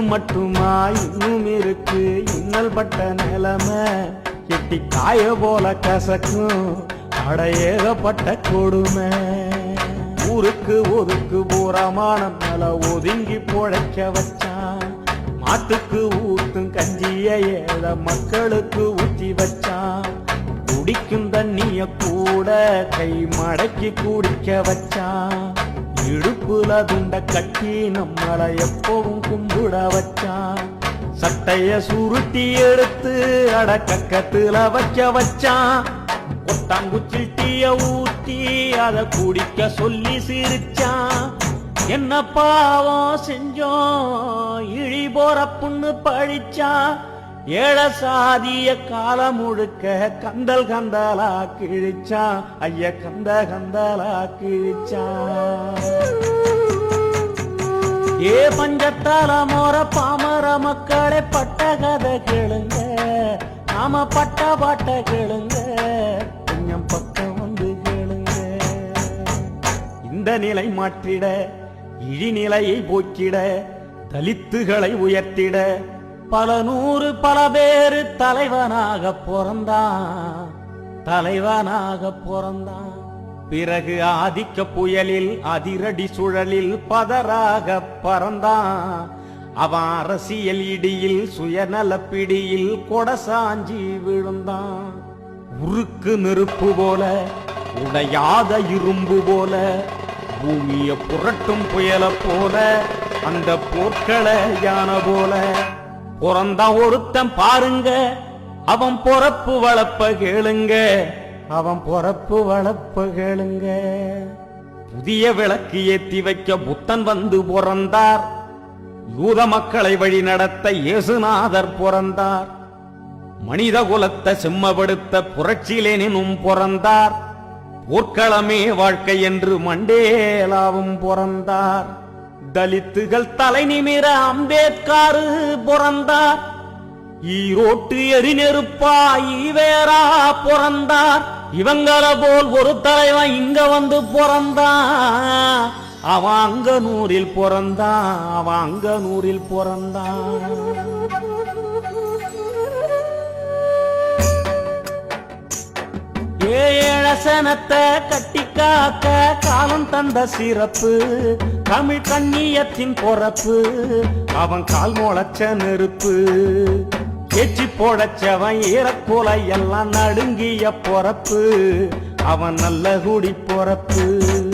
மட்டுமா இன்னும் இருக்கு இன்னல் பட்ட நிலைமை எட்டி காய போல கசக்கும் அடையேகப்பட்ட கொடுமை ஊருக்கு ஒதுக்கு பூரமான மேல ஒதுங்கி பொழைக்க வச்சான் மாட்டுக்கு ஊத்தும் கஞ்சிய ஏழ மக்களுக்கு ஊற்றி வச்சான் குடிக்கும் தண்ணிய கூட கை மடக்கி குடிக்க வச்சான் இடுப்புல துண்ட கட்டி நம்மளை எப்பவும் கும்பிட வச்சான் சட்டைய சுருட்டி எடுத்து அடக்கத்துல வச்சான் கொட்டாங்குச்சில் டீய ஊத்தி அத குடிக்க சொல்லி சிரிச்சான் என்ன பாவம் செஞ்சோம் இழி போற புண்ணு பழிச்சான் ஏழ சாதிய காலம் முழுக்க கந்தல் கந்தலா கிழிச்சான் ஐய கந்தலா கிழிச்சான் ஏ பஞ்சத்தால மோர பாமர மக்களே பட்ட கதை கேளுங்க நாம பட்ட பாட்ட கேளுங்க கொஞ்சம் பக்கம் வந்து கேளுங்க இந்த நிலை மாற்றிட இழிநிலையை போக்கிட தலித்துகளை உயர்த்திட பல நூறு பல பேரு தலைவனாக பிறந்தான் பிறகு ஆதிக்க புயலில் அதிரடி சுழலில் பதராக பறந்தான் அவன் அரசியல் இடியில் சுயநல பிடியில் கொடசாஞ்சி விழுந்தான் உருக்கு நெருப்பு போல உடையாத இரும்பு போல பூமிய புரட்டும் புயல போல அந்த போர்க்கள யானை போல பிறந்தான் ஒருத்தன் பாருங்க அவன் பொறப்பு வளப்ப கேளுங்க புதிய விளக்கு ஏத்தி வைக்க புத்தன் வந்து பிறந்தார் யூத மக்களை வழி நடத்த இயேசுநாதர் பிறந்தார் மனித குலத்தை செம்மப்படுத்த புரட்சியிலேனும் பிறந்தார் போர்க்களமே வாழ்க்கை என்று மண்டேலாவும் பிறந்தார் தலித்துகள் தலை நிமிர அம்பேத்கர் பிறந்தார் ஈரோட்டு எரிநெருப்பா ஈவேரா பிறந்தார் இவங்கள போல் ஒரு தலைவன் இங்க வந்து பிறந்தான் அவன் அங்கனூரில் பிறந்தான் ஏழசனத்தை கட்டி காக்க காலம் தந்த சிறப்பு தமிழ் கண்ணியத்தின் பொறப்பு அவன் கால் முளைச்ச நெருப்பு எச்சி போடச்சவன் ஈரக்கோலை எல்லாம் நடுங்கிய பொறப்பு அவன் நல்ல குடி பொறப்பு